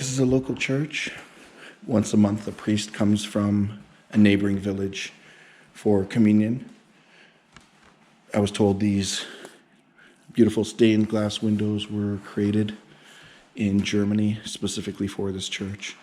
This is a local church. Once a month, a priest comes from a neighboring village for communion. I was told these beautiful stained glass windows were created in Germany specifically for this church.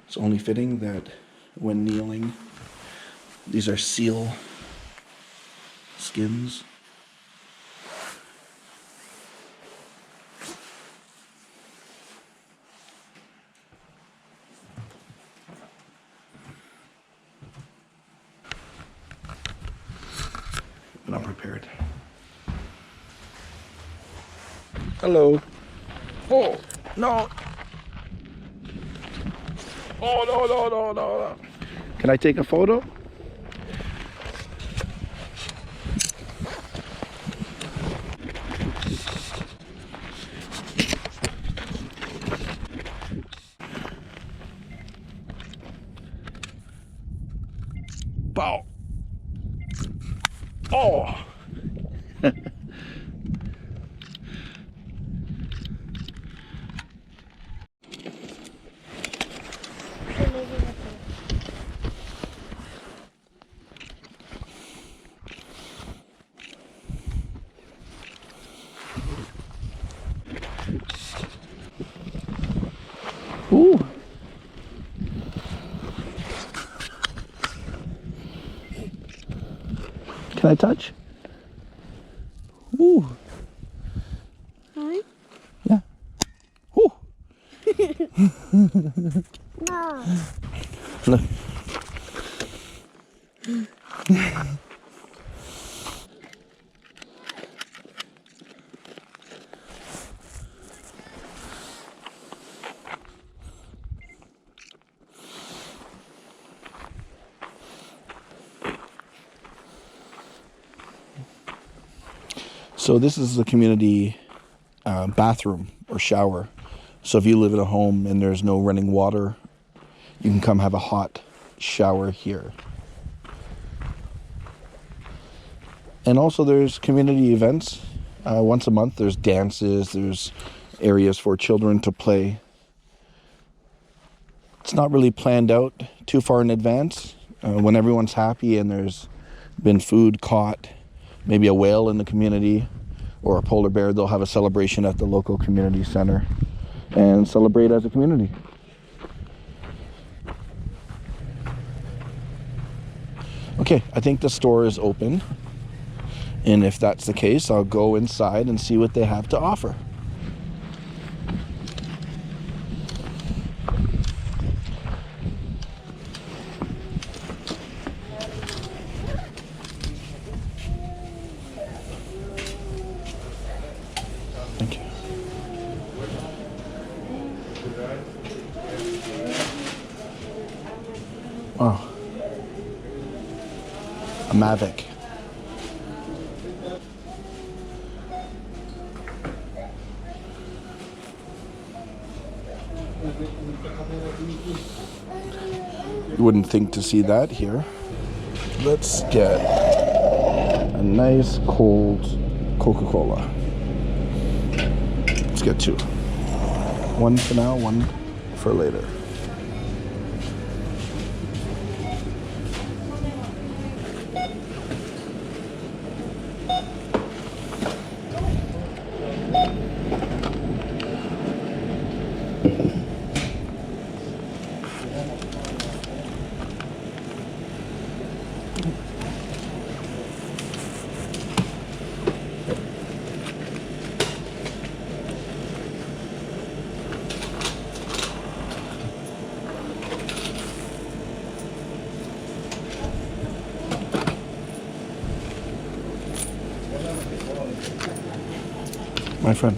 It's only fitting that when kneeling, these are seal skins. But I'm prepared. Hello. Oh, no. Oh, no. Can I take a photo? Bow. Oh. Ooh. Can I touch? Ooh. Huh? Yeah. Ooh. No. Look. So this is the community bathroom or shower. So if you live in a home and there's no running water, you can come have a hot shower here. And also there's community events. Once a month there's dances, there's areas for children to play. It's not really planned out too far in advance. When everyone's happy and there's been food caught, maybe a whale in the community or a polar bear, they'll have a celebration at the local community center and celebrate as a community. Okay, I think the store is open, and if that's the case, I'll go inside and see what they have to offer. Thank you. Wow. A Mavic. You wouldn't think to see that here. Let's get a nice cold Coca-Cola. Let's get two. One for now, one for later. My friend.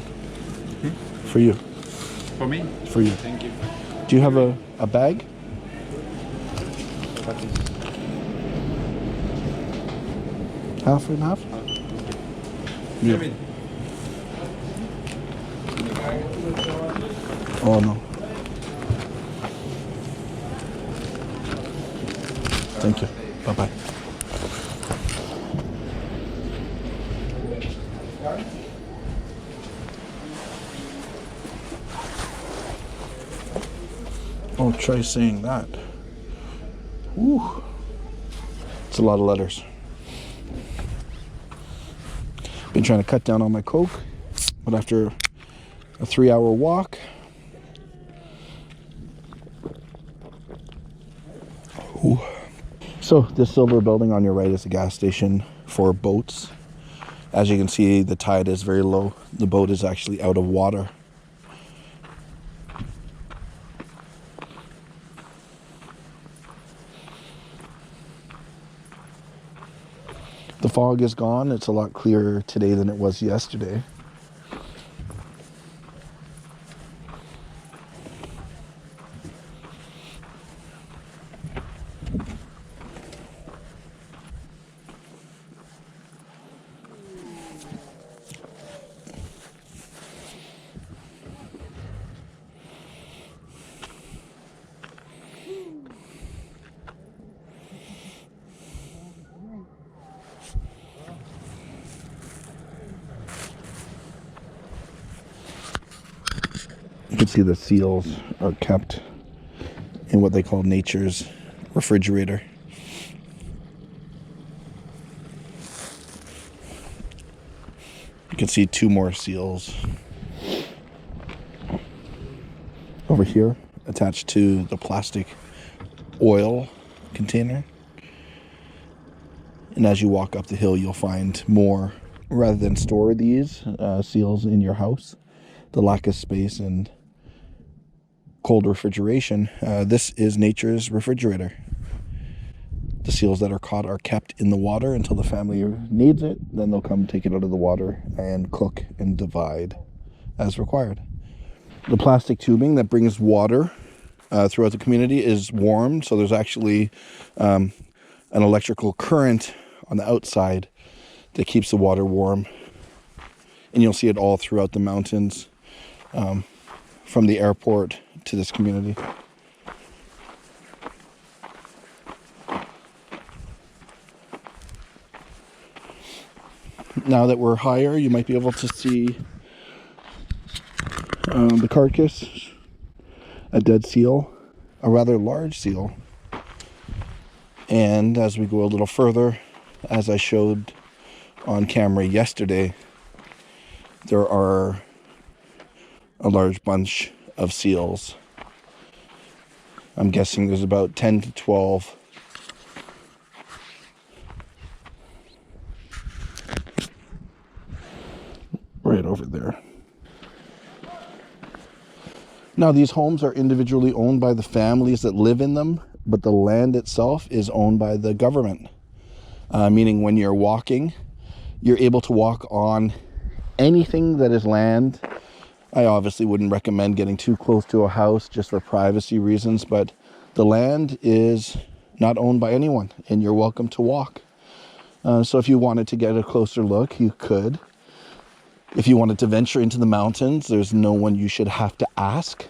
For you. For me? For you. Thank you. Do you have a bag? Half and half? Yeah. Oh no. Thank you. Bye-bye. Oh, try saying that. Woo. It's a lot of letters. Been trying to cut down on my Coke, but after a 3-hour walk, ooh. So this silver building on your right is a gas station for boats. As you can see, the tide is very low. The boat is actually out of water. The fog is gone. It's a lot clearer today than it was yesterday. You can see the seals are kept in what they call nature's refrigerator. You can see 2 more seals over here attached to the plastic oil container. And as you walk up the hill, you'll find more. Rather than store these seals in your house, the lack of space and cold refrigeration, this is nature's refrigerator. The seals that are caught are kept in the water until the family needs it. Then they'll come take it out of the water and cook and divide as required. The plastic tubing that brings water throughout the community is warmed, so there's actually an electrical current on the outside that keeps the water warm. And you'll see it all throughout the mountains, from the airport to this community. Now that we're higher, you might be able to see the carcass, a dead seal, a rather large seal. And as we go a little further, as I showed on camera yesterday, there are a large bunch of seals. I'm guessing there's about 10 to 12. Right over there. Now, these homes are individually owned by the families that live in them, but the land itself is owned by the government. Meaning when you're walking, you're able to walk on anything that is land. I obviously wouldn't recommend getting too close to a house just for privacy reasons, but the land is not owned by anyone, and you're welcome to walk. So if you wanted to get a closer look, you could. If you wanted to venture into the mountains, there's no one you should have to ask.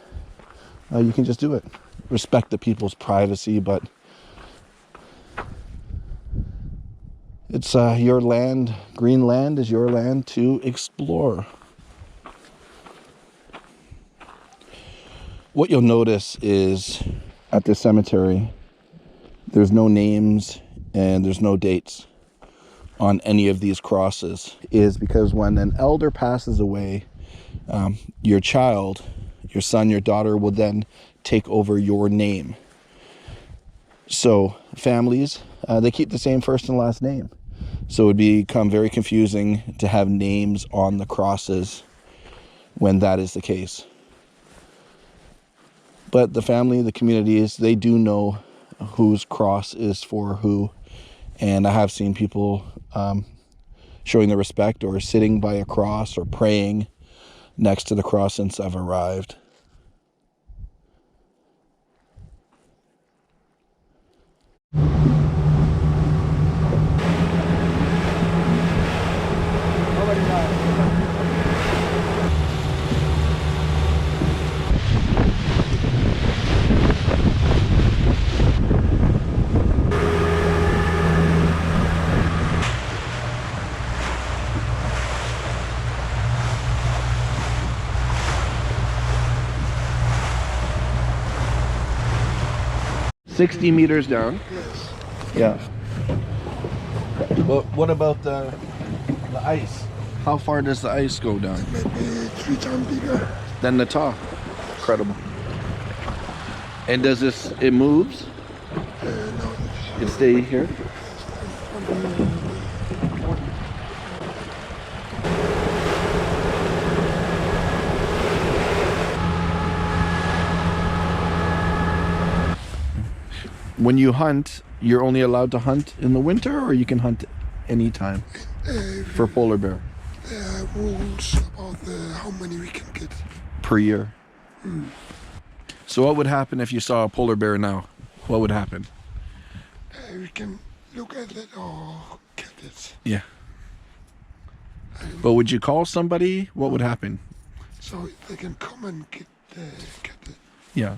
You can just do it. Respect the people's privacy, but it's your land. Greenland is your land to explore. What you'll notice is at this cemetery, there's no names and there's no dates on any of these crosses. Is because when an elder passes away, your child, your son, your daughter will then take over your name. So families, they keep the same first and last name. So it would become very confusing to have names on the crosses when that is the case. But the family, the communities, they do know whose cross is for who. And I have seen people showing their respect or sitting by a cross or praying next to the cross since I've arrived. 60 meters down. Yes. Yeah. But what about the ice? How far does the ice go down? Maybe 3 times bigger. Than the top. Incredible. And does this, it moves? No, It stay here? When you hunt, you're only allowed to hunt in the winter, or you can hunt anytime for polar bear there are rules about how many we can get. per year. So what would happen if you saw a polar bear now? What would happen? We can look at it or get it. Yeah. But would you call somebody? What would happen? So they can come and get it. Yeah.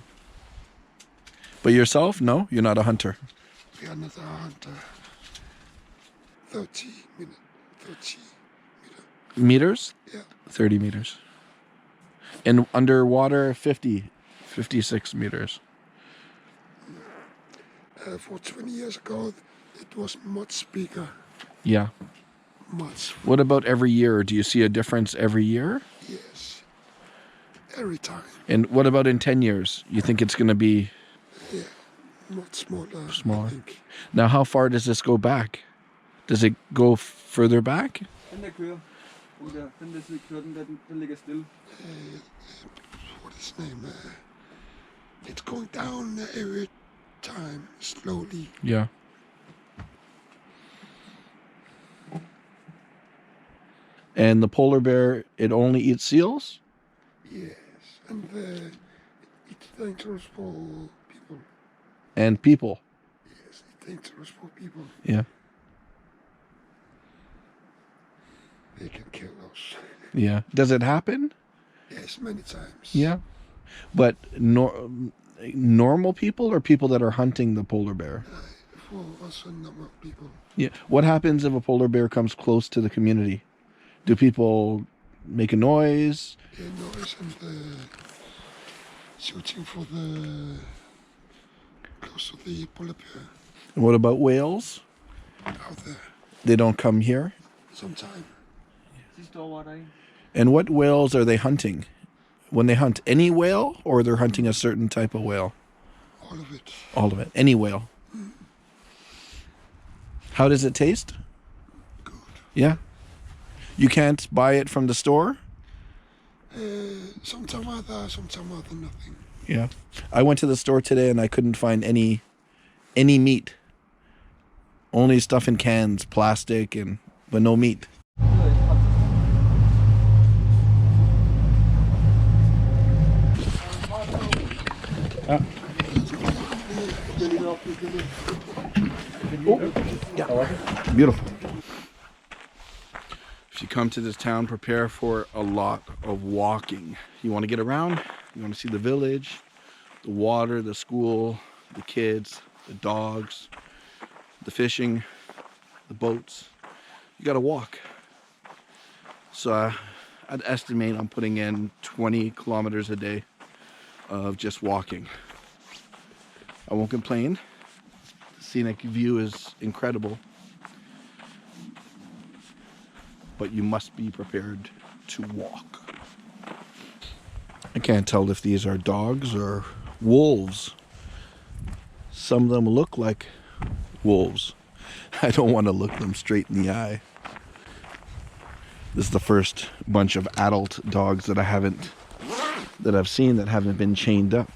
But yourself? No, you're not a hunter. We are not a hunter. 30 minutes. 30 meters. Meters? Yeah. 30 meters. And underwater, 56 meters. For 20 years ago, it was much bigger. Yeah. Much. What about every year? Do you see a difference every year? Yes. Every time. And what about in 10 years? You think it's going to be Yeah. Much smaller. smaller? I think. Now, how far does this go back? Does it go further back? Den der kører. Den der side kører, den ligger stille. What is his name? It's going down every time, slowly. Yeah. And the polar bear, it only eats seals? Yes, and it's dangerous for people. And people. Yes, it's dangerous for people. Yeah. They can kill us. Yeah. Does it happen? Yes, many times. Yeah. But normal people or people that are hunting the polar bear? For us, a number of people. Yeah. What happens if a polar bear comes close to the community? Do people make a noise? They noise and shooting for the close to the polar bear And what about whales? out there. They don't come here? Sometime. Sidste år var der en. And what whales are they hunting? When they hunt any whale, or they're hunting a certain type of whale? All of it. All of it. Any whale. How does it taste? Good. Yeah. You can't buy it from the store? Sometime other, sometime other, nothing. Yeah. I went to the store today and I couldn't find any meat. Only stuff in cans, plastic, but no meat. Beautiful. If you come to this town, prepare for a lot of walking. You want to get around, you want to see the village, the water, the school, the kids, the dogs, the fishing, the boats. You got to walk. So I'd estimate I'm putting in 20 kilometers a day of just walking. I won't complain. The scenic view is incredible. But you must be prepared to walk. I can't tell if these are dogs or wolves. Some of them look like wolves. I don't want to look them straight in the eye. This is the first bunch of adult dogs that I've seen that haven't been chained up.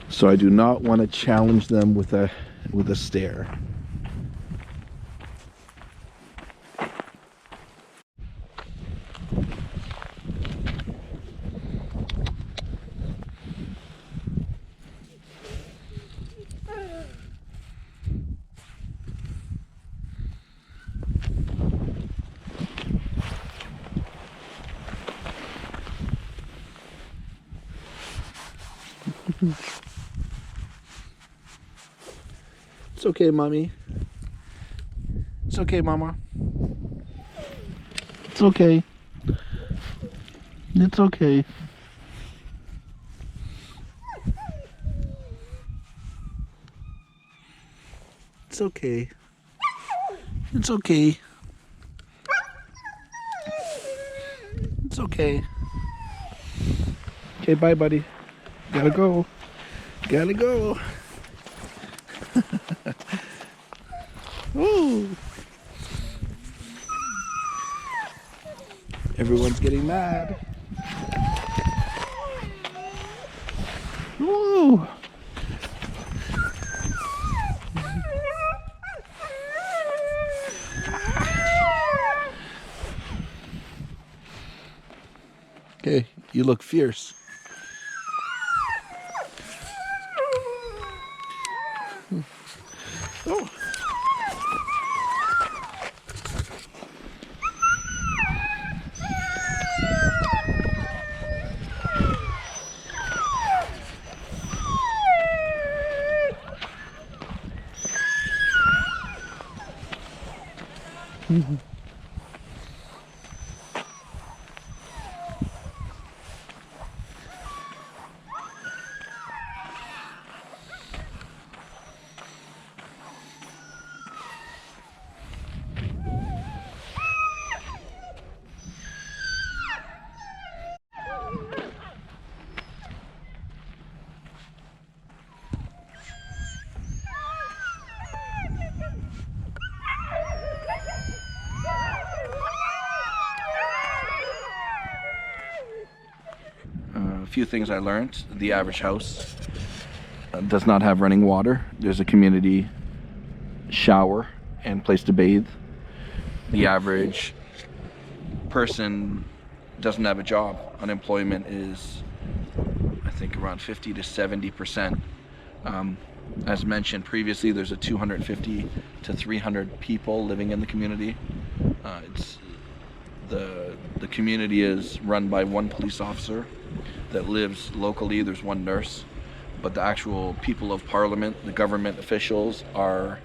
So I do not want to challenge them with a stare. It's okay, mommy. It's okay, mama. It's okay. It's okay. It's okay. It's okay. It's okay. Okay, bye, buddy. Gotta go. Gotta go. Woo! Everyone's getting mad. Woo! Okay, you look fierce. Oh. A few things I learned. The average house does not have running water. There's a community shower and place to bathe. The average person doesn't have a job. Unemployment is, I think, around 50 to 70%. As mentioned previously, there's a 250 to 300 people living in the community. The community is run by one police officer that lives locally. There's one nurse, but the actual people of parliament, the government officials, are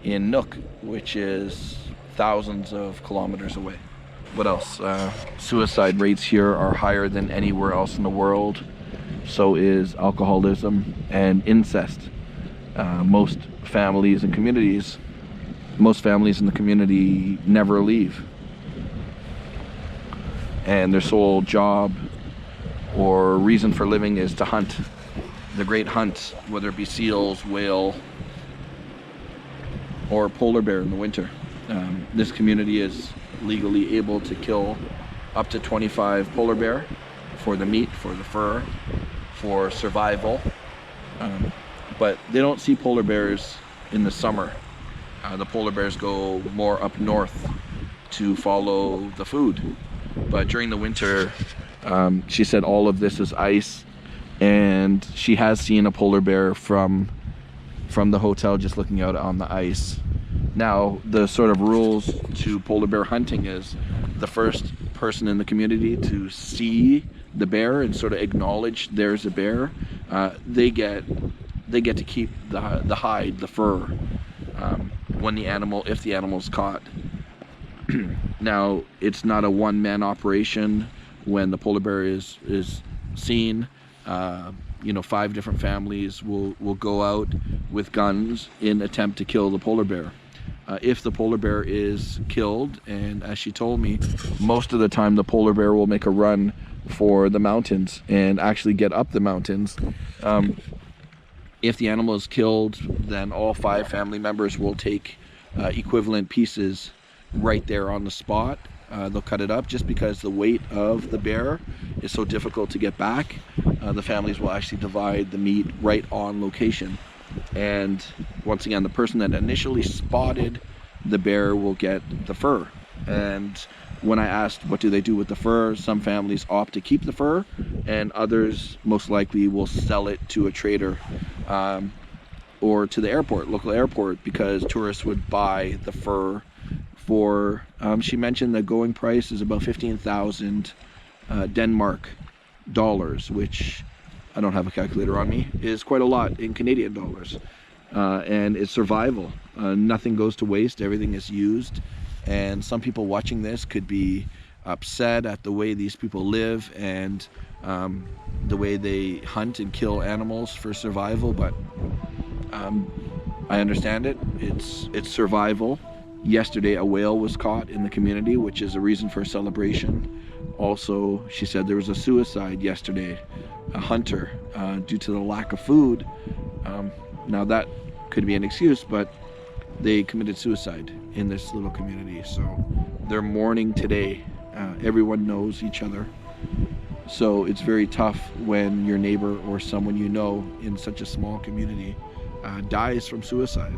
in Nook, which is thousands of kilometers away. What else? Suicide rates here are higher than anywhere else in the world. So is alcoholism and incest. Most families in the community never leave. And their sole job or reason for living is to hunt. The great hunt, whether it be seals, whale, or polar bear in the winter. This community is legally able to kill up to 25 polar bear for the meat, for the fur, for survival. But they don't see polar bears in the summer. The polar bears go more up north to follow the food. But during the winter, she said all of this is ice, and she has seen a polar bear from the hotel just looking out on the ice. Now, the sort of rules to polar bear hunting is the first person in the community to see the bear and sort of acknowledge there's a bear, they get to keep the hide, the fur, if the animal's caught. Now, it's not a one-man operation when the polar bear is seen. 5 different families will go out with guns in attempt to kill the polar bear. If the polar bear is killed, and as she told me, most of the time the polar bear will make a run for the mountains and actually get up the mountains. If the animal is killed, then all 5 family members will take equivalent pieces right there on the spot. They'll cut it up just because the weight of the bear is so difficult to get back. The families will actually divide the meat right on location. And once again, the person that initially spotted the bear will get the fur. And when I asked what do they do with the fur, some families opt to keep the fur, and others most likely will sell it to a trader or to the airport, local airport, because tourists would buy the fur for, she mentioned the going price is about 15,000 Denmark dollars, which I don't have a calculator on me, is quite a lot in Canadian dollars. And it's survival. Nothing goes to waste, everything is used. And some people watching this could be upset at the way these people live and the way they hunt and kill animals for survival, but I understand it. It's survival. Yesterday, a whale was caught in the community, which is a reason for celebration. Also, she said there was a suicide yesterday, a hunter, due to the lack of food. Now that could be an excuse, but they committed suicide in this little community. So they're mourning today. Everyone knows each other. So it's very tough when your neighbor or someone you know in such a small community dies from suicide.